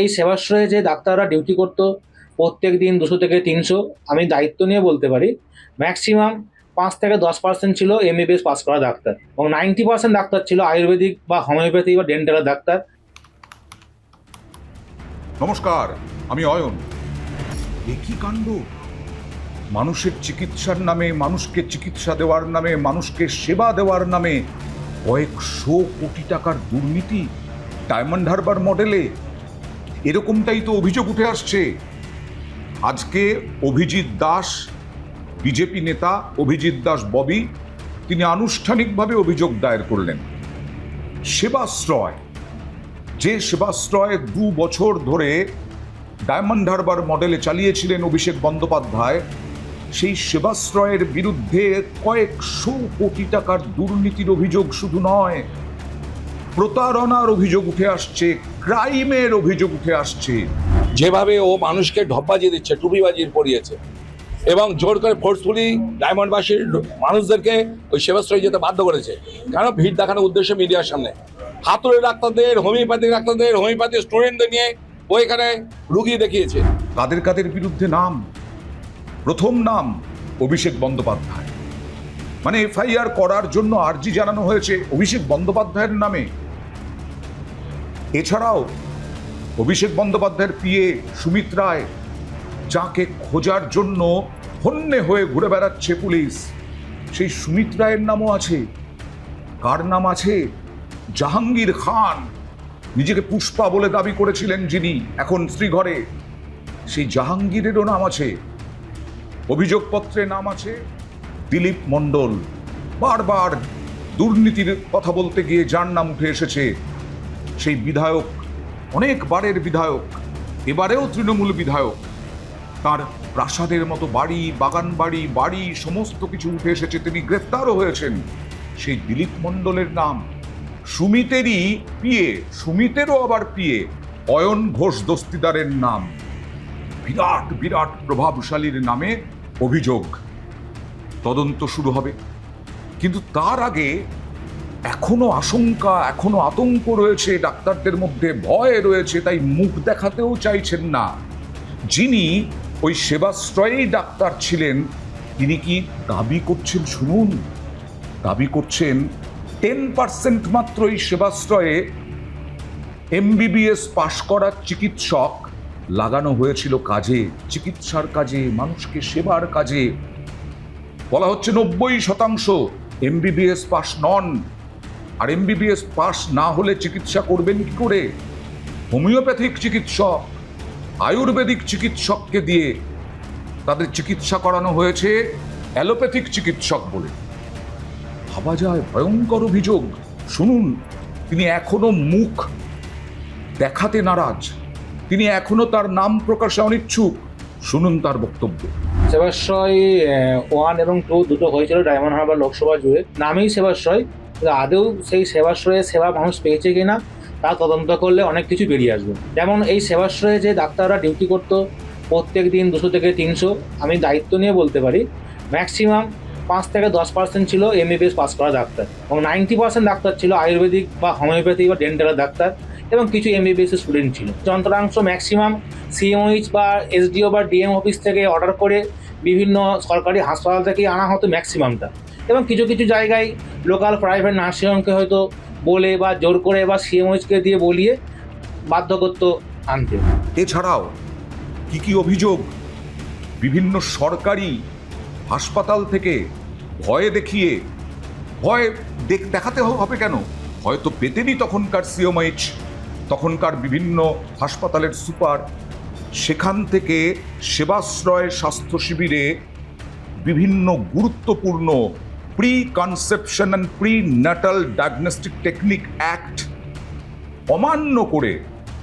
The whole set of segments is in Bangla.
এই সেবাশ্রয়ে যে ডাক্তাররা ডিউটি করতো প্রত্যেক দিন 200 থেকে 300, আমি দায়িত্ব নিয়ে বলতে পারি ম্যাক্সিমাম 5 থেকে 10% ছিল এমবিবিএস পাস করা ডাক্তার, এবং 90% ডাক্তার ছিল আয়ুর্বেদিক বা হোমিওপ্যাথি বা ডেন্টালের ডাক্তার। নমস্কার, আমি অয়ন। একই কাণ্ড, মানুষের চিকিৎসার নামে, মানুষকে চিকিৎসা দেওয়ার নামে, মানুষকে সেবা দেওয়ার নামে কয়েকশো কোটি টাকার দুর্নীতি ডায়মন্ড হারবার মডেলে। এরকমটাই তো অভিযোগ উঠে আসছে। আজকে অভিজিৎ দাস, বিজেপি নেতা অভিজিৎ দাস ববি, তিনি আনুষ্ঠানিকভাবে অভিযোগ দায়ের করলেন। সেবাশ্রয়, যে সেবাশ্রয় 2 বছর ধরে ডায়মন্ড হারবার মডেলে চালিয়েছিলেন অভিষেক বন্দ্যোপাধ্যায়, সেই সেবাশ্রয়ের বিরুদ্ধে কয়েকশো কোটি টাকার দুর্নীতির অভিযোগ শুধু নয়, প্রতারণার অভিযোগ উঠে আসছে, ক্রাইমের অভিযোগ উঠে আসছে। যেভাবে ও মানুষকে ঢপবাজি দিচ্ছে, টুপিবাজি পরিয়েছে এবং জোর করে ফোর্সফুলি ডায়মন্ডবাসীর মানুষদেরকে ওই সেবাশ্রয় যেতে বাধ্য করেছে। কেন? ভিড় দেখানোর উদ্দেশ্যে মিডিয়ার সামনে হাতুড়ে ডাক্তারদের, হোমিওপ্যাথি স্টুডেন্টদের নিয়ে ও এখানে রুগী দেখিয়েছে। কাদের কাদের বিরুদ্ধে নাম? প্রথম নাম অভিষেক বন্দ্যোপাধ্যায়, মানে এফআইআর করার জন্য আর্জি জানানো হয়েছে অভিষেক বন্দ্যোপাধ্যায়ের নামে। এছাড়াও অভিষেক বন্দ্যোপাধ্যায়ের পিএ সুমিত রায়, যাকে খোঁজার জন্য হন্যে হয়ে ঘুরে বেড়াচ্ছে পুলিশ, সেই সুমিত রায়ের নামও আছে। কার নাম আছে? জাহাঙ্গীর খান, নিজেকে পুষ্পা বলে দাবি করেছিলেন যিনি, এখন শ্রীঘরে, সেই জাহাঙ্গীরেরও নাম আছে। অভিযোগপত্রে নাম আছে দিলীপ মণ্ডল। বারবার দুর্নীতির কথা বলতে গিয়ে যার নাম উঠে এসেছে, সেই বিধায়ক, অনেকবারের বিধায়ক, এবারেও তৃণমূল বিধায়ক, তার প্রাসাদের মতো বাড়ি, বাগান বাড়ি, বাড়ি সমস্ত কিছু উঠে এসেছে, তিনি গ্রেফতারও হয়েছেন। সেই দিলীপ মণ্ডলের নাম। সুমিতেরই পিএ, সুমিতেরও আবার পিএ অয়ন ঘোষ দস্তিদারের নাম। বিরাট বিরাট প্রভাবশালীর নামে অভিযোগ। তদন্ত শুরু হবে, কিন্তু তার আগে এখনো আশঙ্কা, এখনো আতঙ্ক রয়েছে ডাক্তারদের মধ্যে, ভয় রয়েছে, তাই মুখ দেখাতেও চাইছেন না। যিনি ওই সেবাশ্রয়েই ডাক্তার ছিলেন, তিনি কি দাবি করছেন? শুনুন, দাবি করছেন 10% মাত্র এই সেবাশ্রয়ে এমবিবিএস পাশ করা চিকিৎসক লাগানো হয়েছিল কাজে, চিকিৎসার কাজে, মানুষকে সেবার কাজে। বলা হচ্ছে 90% এমবিবিএস পাস নন। আর এমবিবিএস পাস না হলে চিকিৎসা করবেন কি করে? হোমিওপ্যাথিক চিকিৎসক, আয়ুর্বেদিক চিকিৎসককে দিয়ে তাদের চিকিৎসা করানো হয়েছে অ্যালোপ্যাথিক চিকিৎসক বলে। ভাবা যায়, ভয়ঙ্কর অভিযোগ। শুনুন, তিনি এখনো মুখ দেখাতে নারাজ, তিনি এখনো তার নাম প্রকাশে অনিচ্ছুক। শুনুন তার বক্তব্য। সেবাশ্রয় 1 এবং 2 দুটো হয়েছিল ডায়মন্ড হারবার লোকসভা জুড়ে। নামেই সেবাশ্রয়, আদৌ সেই সেবাশ্রয়ে সেবা মানুষ পেয়েছে কিনা তা তদন্ত করলে অনেক কিছু বেরিয়ে আসবে। যেমন এই সেবাশ্রয়ে যে ডাক্তাররা ডিউটি করতো প্রত্যেক দিন 200 থেকে 300, আমি দায়িত্ব নিয়ে বলতে পারি ম্যাক্সিমাম 5 থেকে 10% ছিল এমবিবিএস পাস করা ডাক্তার, এবং 90% ডাক্তার ছিল আয়ুর্বেদিক বা হোমিওপ্যাথি বা ডেন্টালের ডাক্তার, এবং কিছু এমবিবিএস স্টুডেন্ট ছিল। যন্ত্রাংশ ম্যাক্সিমাম সিএমওইচ বা এসডিও বা ডিএম অফিস থেকে অর্ডার করে বিভিন্ন সরকারি হাসপাতাল থেকেই আনা হতো ম্যাক্সিমামটা, এবং কিছু কিছু জায়গায় লোকাল প্রাইভেট নার্সিংহোমকে হয়তো বলে বা জোর করে বা সিএমওইচকে দিয়ে বলিয়ে বাধ্য করতো আনতে। এছাড়াও কি কি অভিযোগ? বিভিন্ন সরকারি হাসপাতাল থেকে ভয় দেখিয়ে, ভয় দেখাতে হবে কেন? হয়তো পেতেনই তখনকার সিএমএইচ, তখনকার বিভিন্ন হাসপাতালের সুপার। সেখান থেকে সেবাশ্রয় স্বাস্থ্য শিবিরে বিভিন্ন গুরুত্বপূর্ণ pre conception and pre natal diagnostic technique act অমান্য করে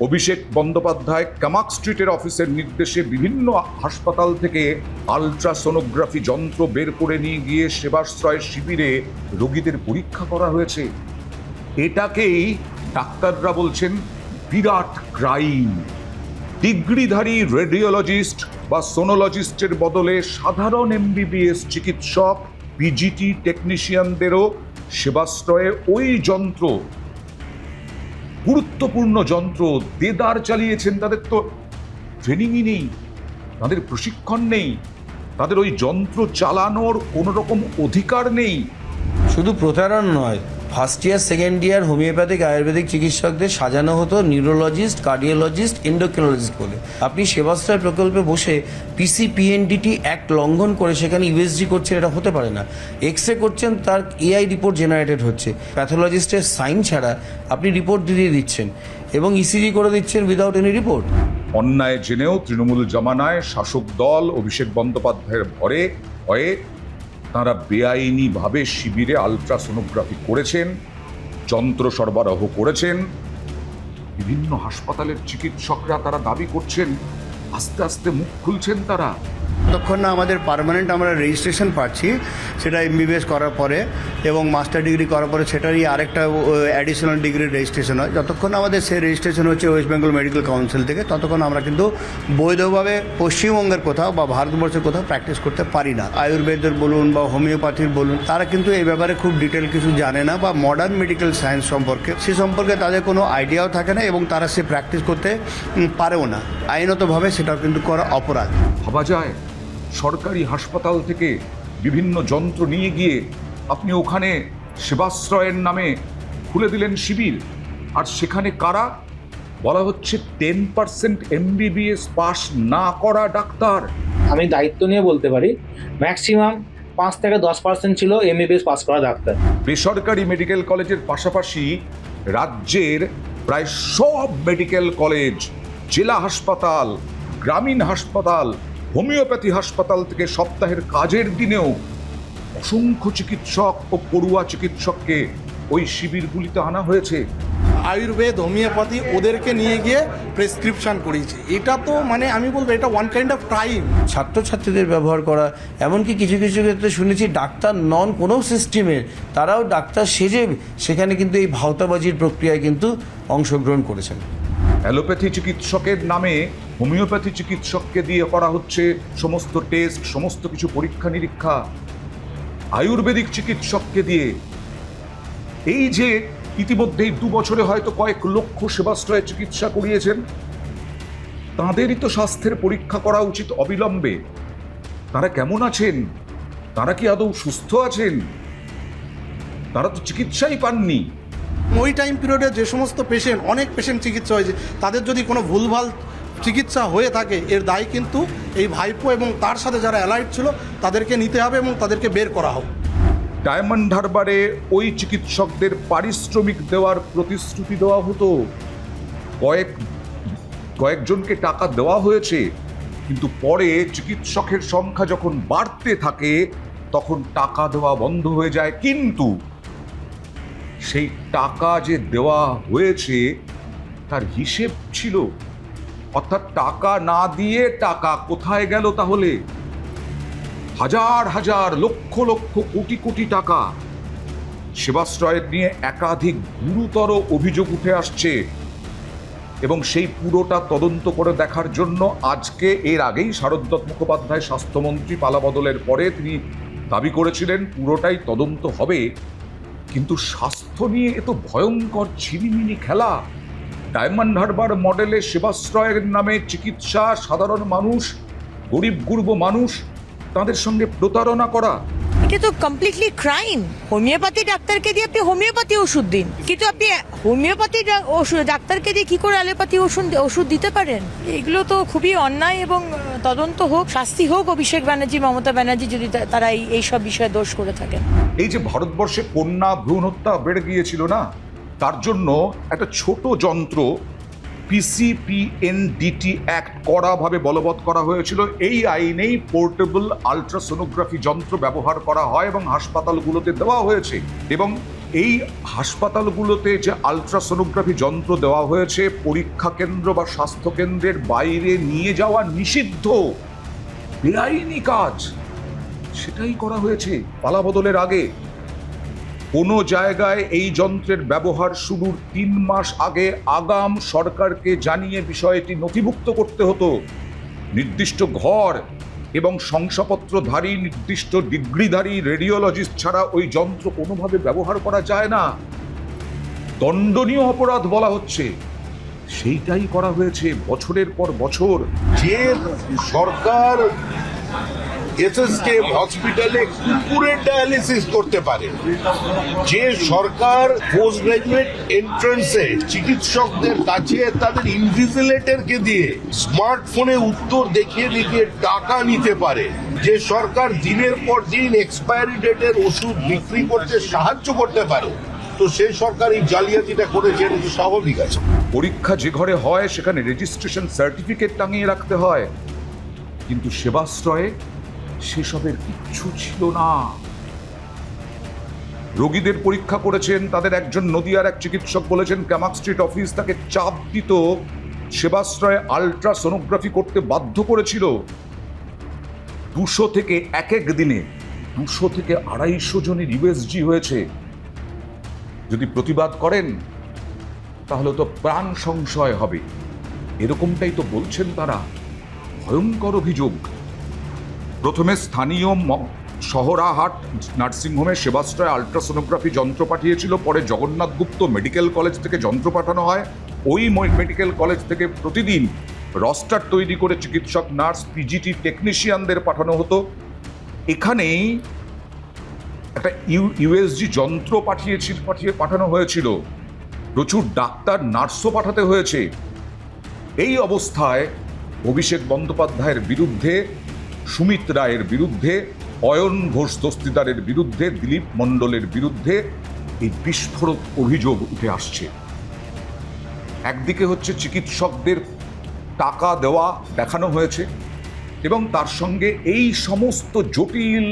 অভিষেক বন্দ্যোপাধ্যায় কামাক স্ট্রিটের অফিসের নির্দেশে বিভিন্ন হাসপাতাল থেকে আলট্রাসোনোগ্রাফি যন্ত্র বের করে নিয়ে গিয়ে সেবাশ্রয় শিবিরে রোগীদের পরীক্ষা করা হয়েছে। এটাকেই ডাক্তাররা বলছেন বিরাট ক্রাইম। ডিগ্রিধারী রেডিওলজিস্ট বা সোনোলজিস্টের বদলে সাধারণ এমবিবিএস চিকিৎসক, পিজিটি টেকনিশিয়ানদেরও সেবাশ্রয়ে ওই যন্ত্র গুরুত্বপূর্ণ যন্ত্র দেদার চালিয়েছেন, তাদের তো ট্রেনিংই নেই, তাদের প্রশিক্ষণ নেই, তাদের ওই যন্ত্র চালানোর কোনো রকম অধিকার নেই। শুধু প্রতারণা নয়, first year second year homeopathic Ayurvedic চিকিৎসকদের সাজানো হতো নিউরোলজিস্ট, কার্ডিওলজিস্ট, এন্ডোক্রিনোলজিস্ট বলে। আপনি সেবাশ্রয় প্রকল্পে বসে পিসিপিএনডিটি অ্যাক্ট লঙ্ঘন করে সেখানে ইউএসজি করছেন, এটা হতে পারে না। এক্স রে করছেন, তার এআই রিপোর্ট জেনারেটেড হচ্ছে, প্যাথোলজিস্টের সাইন ছাড়া আপনি রিপোর্ট দিয়ে দিচ্ছেন এবং ইসিজি করে দিচ্ছেন উইদাউট এনি রিপোর্ট। অন্যায় জেনেও তৃণমূল জামানায় শাসক দল অভিষেক বন্দ্যোপাধ্যায়ের ভয়ে তাঁরা বেআইনিভাবে শিবিরে আলট্রাসোনোগ্রাফি করেছেন, যন্ত্র সরবরাহ করেছেন। বিভিন্ন হাসপাতালের চিকিৎসকরা তারা দাবি করছেন, আস্তে আস্তে মুখ খুলছেন তারা। যতক্ষণ না আমাদের পার্মানেন্ট আমরা রেজিস্ট্রেশন পাচ্ছি, সেটা এমবিবিএস করার পরে এবং মাস্টার ডিগ্রি করার পরে সেটারই আরেকটা অ্যাডিশনাল ডিগ্রির রেজিস্ট্রেশন হয়, যতক্ষণ আমাদের সেই রেজিস্ট্রেশন হচ্ছে ওয়েস্ট বেঙ্গল মেডিকেল কাউন্সিল থেকে, ততক্ষণ আমরা কিন্তু বৈধভাবে পশ্চিমবঙ্গের কোথাও বা ভারতবর্ষের কোথাও প্র্যাকটিস করতে পারি না। আয়ুর্বেদের বলুন বা হোমিওপ্যাথির বলুন, তারা কিন্তু এই ব্যাপারে খুব ডিটেল কিছু জানে না, বা মডার্ন মেডিকেল সায়েন্স সম্পর্কে সে সম্পর্কে তাদের কোনো আইডিয়াও থাকে না এবং তারা সে প্র্যাকটিস করতে পারেও না। আইনতভাবে সেটাও কিন্তু করা অপরাধ। ভাবা যায় সরকারি হাসপাতাল থেকে বিভিন্ন যন্ত্র নিয়ে গিয়ে আপনি ওখানে সেবাশ্রয়ের নামে খুলে দিলেন শিবির, আর সেখানে কারা বলা হচ্ছে 10% এমবিবিএস পাস না করা ডাক্তার। আমি দায়িত্ব নিয়ে বলতে পারি ম্যাক্সিমাম 5 থেকে 10% ছিল এমবিবিএস পাস করা ডাক্তার। বেসরকারি মেডিকেল কলেজের পাশাপাশি রাজ্যের প্রায় সব মেডিকেল কলেজ, জেলা হাসপাতাল, গ্রামীণ হাসপাতাল, হোমিওপ্যাথি হাসপাতাল থেকে সপ্তাহের কাজের দিনেও অসংখ্য চিকিৎসক ও পড়ুয়া চিকিৎসককে ওই শিবিরগুলিতে আনা হয়েছে। আয়ুর্বেদ, হোমিওপ্যাথি ওদেরকে নিয়ে গিয়ে প্রেসক্রিপশন করিয়েছে। এটা তো মানে আমি বলবো এটা ওয়ান কাইন্ড অফ ক্রাইম। ছাত্রছাত্রীদের ব্যবহার করা, এমনকি কিছু কিছু ক্ষেত্রে শুনেছি ডাক্তার নন কোনো সিস্টেমের, তারাও ডাক্তার সেজে সেখানে কিন্তু এই ভাওতাবাজির প্রক্রিয়ায় কিন্তু অংশগ্রহণ করেছেন। অ্যালোপ্যাথি চিকিৎসকের নামে হোমিওপ্যাথি চিকিৎসককে দিয়ে করা হচ্ছে সমস্ত টেস্ট, সমস্ত কিছু পরীক্ষা নিরীক্ষা। আয়ুর্বেদিক চিকিৎসককে দিয়ে এই যে ইতিমধ্যেই 2 বছরে হয়তো কয়েক লক্ষ সেবাশ্রয়ে চিকিৎসা করিয়েছেন, তাঁদেরই তো স্বাস্থ্যের পরীক্ষা করা উচিত অবিলম্বে। তারা কেমন আছেন, তারা কি আদৌ সুস্থ আছেন? তারা তো চিকিৎসাই পাননি। ওই টাইম পিরিয়ডে যে সমস্ত পেশেন্ট, অনেক পেশেন্ট চিকিৎসা হয়েছে, তাদের যদি কোনো ভুলভাল চিকিৎসা হয়ে থাকে এর দায় কিন্তু এই ভাইপো এবং তার সাথে যারা অ্যালাইড ছিল তাদেরকে নিতে হবে এবং তাদেরকে বের করা হবে। ডায়মন্ড হারবারে ওই চিকিৎসকদের পারিশ্রমিক দেওয়ার প্রতিশ্রুতি দেওয়া হতো, কয়েকজনকে টাকা দেওয়া হয়েছে, কিন্তু পরে চিকিৎসকের সংখ্যা যখন বাড়তে থাকে তখন টাকা দেওয়া বন্ধ হয়ে যায়। কিন্তু সেই টাকা যে দেওয়া হয়েছে তার হিসেব ছিল, অর্থাৎ টাকা না দিয়ে টাকা কোথায় গেল তাহলে? হাজার হাজার, লক্ষ লক্ষ, কোটি কোটি টাকা সেবাশ্রয়ের নিয়ে একাধিক গুরুতর অভিযোগ উঠে আসছে এবং সেই পুরোটা তদন্ত করে দেখার জন্য আজকে, এর আগেই শারদত্ত মুখোপাধ্যায় স্বাস্থ্যমন্ত্রী পালাবদলের পরে তিনি দাবি করেছিলেন পুরোটাই তদন্ত হবে। কিন্তু স্বাস্থ্য নিয়ে এত ভয়ঙ্কর ছিনিমিনি খেলা, ডায়মন্ড হারবার মডেলে সেবাশ্রয়ের নামে চিকিৎসা, সাধারণ মানুষ, গরিব গুরব মানুষ, তাদের সঙ্গে প্রতারণা করা, এটা তো কমপ্লিটলি ক্রাইম। হোমিওপ্যাথি ডাক্তারকে দিয়ে আপনি হোমিওপ্যাথি ওষুধ দিন, কিন্তু আপনি হোমিওপ্যাথি ডাক্তারকে দিয়ে কি করে অ্যালোপ্যাথি ওষুধ দিতে পারেন? এগুলো তো খুবই অন্যায় এবং তদন্ত হোক, শাস্তি হোক অভিষেক ব্যানার্জি, মমতা ব্যানার্জি যদি তারা এইসব বিষয়ে দোষ করে থাকেন। এই যে ভারতবর্ষে কন্যা ভ্রূণ হত্যা বেড়ে গিয়েছিল না, তার জন্য একটা ছোট যন্ত্র পিসিপিএনডিটি অ্যাক্ট কড়াভাবে বলবৎ করা হয়েছিল। এই আইনেই পোর্টেবল আলট্রাসোনোগ্রাফি যন্ত্র ব্যবহার করা হয় এবং হাসপাতালগুলোতে দেওয়া হয়েছে। এবং এই হাসপাতালগুলোতে যে আলট্রাসোনোগ্রাফি যন্ত্র দেওয়া হয়েছে, পরীক্ষা কেন্দ্র বা স্বাস্থ্যকেন্দ্রের বাইরে নিয়ে যাওয়া নিষিদ্ধ, বেআইনি কাজ, সেটাই করা হয়েছে পালাবদলের আগে। কোনো জায়গায় এই যন্ত্রের ব্যবহার শুরুর 3 মাস আগে আগাম সরকারকে জানিয়ে বিষয়টি নথিভুক্ত করতে হতো। নির্দিষ্ট ঘর এবং শংসাপত্রধারী, নির্দিষ্ট ডিগ্রিধারী রেডিওলজিস্ট ছাড়া ওই যন্ত্র কোনোভাবে ব্যবহার করা যায় না। দণ্ডনীয় অপরাধ বলা হচ্ছে, সেইটাই করা হয়েছে বছরের পর বছর। যে সরকার এসএসকে হসপিটালে কুকুরের ডায়ালিসিস করতে পারে, যে সরকার পোস্ট গ্রাজুয়েট এন্ট্রান্সে চিকিৎসকদের কাছে তাদের ইনভিজিলেটরকে দিয়ে স্মার্টফোনে উত্তর দেখিয়ে দেখিয়ে টাকা নিতে পারে, যে সরকার দিনের পর দিন এক্সপায়ারি ডেটের ওষুধ বিক্রি করতে সাহায্য করতে পারে, তো সেই সরকার এই জালিয়াতিটা করেছে, এটা তো স্বাভাবিক আছে। পরীক্ষা যে ঘরে হয় সেখানে রেজিস্ট্রেশন সার্টিফিকেট টাঙিয়ে রাখতে হয়, কিন্তু সেবাশ্রয়ে সেসবের কিচ্ছু ছিল না। রোগীদের পরীক্ষা করেছেন তাদের একজন নদিয়ার এক চিকিৎসক বলেছেন ক্যামাক স্ট্রিট অফিস তাকে চাপ দিত, সেবাশ্রয়ে আলট্রাসোনোগ্রাফি করতে বাধ্য করেছিল। 200 থেকে এক দিনে 200 থেকে 250 জনের ইউএসজি হয়েছে। যদি প্রতিবাদ করেন তাহলে তো প্রাণ সংশয় হবে, এরকমটাই তো বলছেন তারা। ভয়ঙ্কর অভিযোগ। প্রথমে স্থানীয় শহরাহাট নার্সিংহোমে সেবাশ্রয় আলট্রাসোনোগ্রাফি যন্ত্র পাঠিয়েছিল, পরে জগন্নাথ গুপ্ত মেডিকেল কলেজ থেকে যন্ত্র পাঠানো হয়। ওই মেডিকেল কলেজ থেকে প্রতিদিন রস্টার তৈরি করে চিকিৎসক, নার্স, পিজিটি টেকনিশিয়ানদের পাঠানো হতো। এখানেই একটা ইউএসজি যন্ত্র পাঠানো হয়েছিল, প্রচুর ডাক্তার, নার্সও পাঠাতে হয়েছে। এই অবস্থায় অভিষেক বন্দ্যোপাধ্যায়ের বিরুদ্ধে, সুমিত রায়ের বিরুদ্ধে, অয়ন ঘোষ দস্তিদারের বিরুদ্ধে, দিলীপ মণ্ডলের বিরুদ্ধে এই বিস্ফোরক অভিযোগ উঠে আসছে। একদিকে হচ্ছে চিকিৎসকদের টাকা দেওয়া দেখানো হয়েছে এবং তার সঙ্গে এই সমস্ত জটিল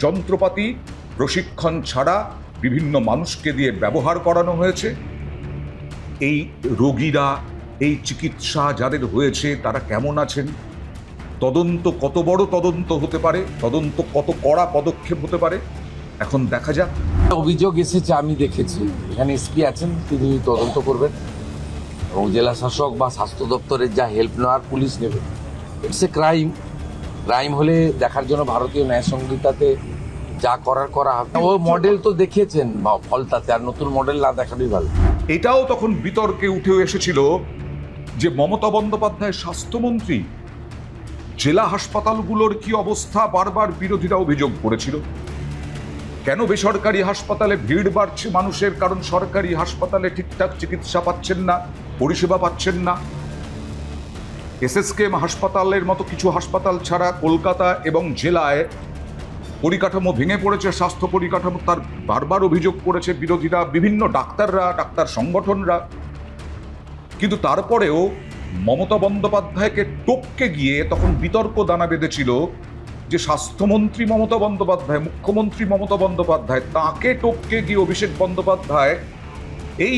যন্ত্রপাতি প্রশিক্ষণ ছাড়া বিভিন্ন মানুষকে দিয়ে ব্যবহার করানো হয়েছে। এই রোগীরা, এই চিকিৎসা যাদের হয়েছে তারা কেমন আছেন, তদন্ত কত বড় তদন্ত হতে পারে, তদন্ত কত কড়া পদক্ষেপ হতে পারে, এখন দেখা যাক। অভিযোগ এসেছে, আমি দেখেছি, এখানে এসপি আছেন, তিনি তদন্ত করবেন এবং জেলা শাসক বা স্বাস্থ্য দপ্তরের যা হেল্প নেওয়ার পুলিশ নেবে। ইটস এ ক্রাইম হলে দেখার জন্য ভারতীয় ন্যায় সংহিতাতে যা করা হবে। ও মডেল তো দেখিয়েছেন ফলতাতে, আর নতুন মডেল না দেখানোই ভালো। এটাও তখন বিতর্কে উঠে এসেছিল যে মমতা বন্দ্যোপাধ্যায় স্বাস্থ্যমন্ত্রী, জেলা হাসপাতালগুলোর কি অবস্থা বারবার বিরোধীরা অভিযোগ করেছিল। কেন বেসরকারি হাসপাতালে ভিড় বাড়ছে মানুষের? কারণ সরকারি হাসপাতালে ঠিকঠাক চিকিৎসা পাচ্ছেন না, পরিষেবা পাচ্ছেন না। এসএসকেএম হাসপাতালের মতো কিছু হাসপাতাল ছাড়া কলকাতা এবং জেলায় পরিকাঠামো ভেঙে পড়েছে, স্বাস্থ্য পরিকাঠামো, তার বারবার অভিযোগ করেছে বিরোধীরা, বিভিন্ন ডাক্তাররা, ডাক্তার সংগঠনরা। কিন্তু তারপরেও মমতা বন্দ্যোপাধ্যায়কে টপকে গিয়ে তখন বিতর্ক দানা বেঁধেছিল যে স্বাস্থ্যমন্ত্রী মমতা বন্দ্যোপাধ্যায়, মুখ্যমন্ত্রী মমতা বন্দ্যোপাধ্যায়, তাকে টপকে গিয়ে অভিষেক বন্দ্যোপাধ্যায় এই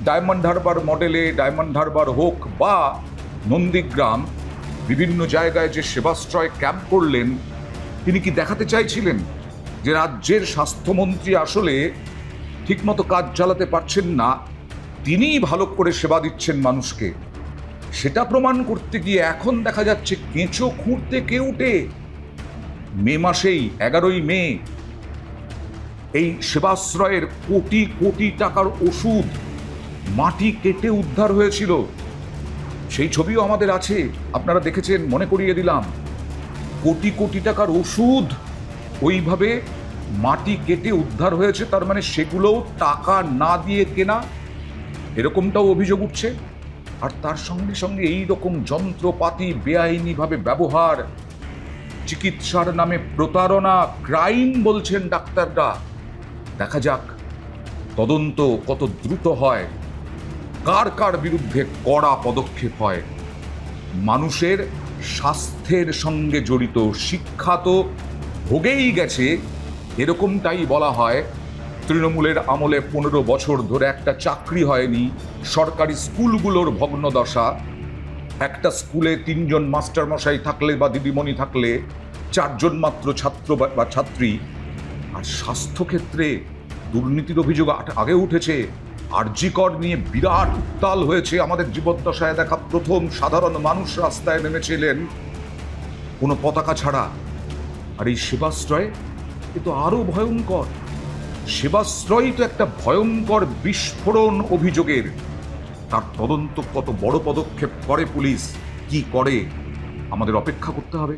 ডায়মন্ড হারবার মডেলে, ডায়মন্ড হারবার হোক বা নন্দীগ্রাম, বিভিন্ন জায়গায় যে সেবাশ্রয় ক্যাম্প করলেন, তিনি কি দেখাতে চাইছিলেন যে রাজ্যের স্বাস্থ্যমন্ত্রী আসলে ঠিকমতো কাজ চালাতে পারছেন না, তিনিই ভালো করে সেবা দিচ্ছেন মানুষকে? সেটা প্রমাণ করতে গিয়ে এখন দেখা যাচ্ছে কেঁচো খুঁড়তে কে উঠে। মে মাসেই 11ই মে এই সেবাশ্রয়ের কোটি কোটি টাকার ওষুধ মাটি কেটে উদ্ধার হয়েছিল। সেই ছবিও আমাদের আছে, আপনারা দেখেছেন, মনে করিয়ে দিলাম। কোটি কোটি টাকার ওষুধ ওইভাবে মাটি কেটে উদ্ধার হয়েছে, তার মানে সেগুলোও টাকা না দিয়ে কেনা, এরকমটাও অভিযোগ উঠছে। আর তার সঙ্গে সঙ্গে এই রকম যন্ত্রপাতি বেআইনিভাবে ব্যবহার, চিকিৎসার নামে প্রতারণা, ক্রাইম বলছেন ডাক্তাররা। দেখা যাক তদন্ত কত দ্রুত হয়, কার কার বিরুদ্ধে কড়া পদক্ষেপ হয়। মানুষের স্বাস্থ্যের সঙ্গে জড়িত শিক্ষা তো ভোগেই গেছে, এরকমটাই বলা হয়। তৃণমূলের আমলে 15 বছর ধরে একটা চাকরি হয়নি, সরকারি স্কুলগুলোর ভগ্নদশা, একটা স্কুলে 3 জন মাস্টারমশাই থাকলে বা দিদিমণি থাকলে 4 জন মাত্র ছাত্র বা ছাত্রী। আর স্বাস্থ্যক্ষেত্রে দুর্নীতির অভিযোগ আগে উঠেছে। আরজি কর নিয়ে বিরাট উত্তাল হয়েছে, আমাদের জীবদ্দশায় দেখা প্রথম সাধারণ মানুষ রাস্তায় নেমেছিলেন কোনো পতাকা ছাড়া। আর এই সেবাশ্রয় এ তো আরো ভয়ঙ্কর। সেবাশ্রয়ই তো একটা ভয়ঙ্কর বিস্ফোরণ অভিযোগের। তার তদন্ত কত বড় পদক্ষেপ করে পুলিশ, কি করে, আমাদের অপেক্ষা করতে হবে।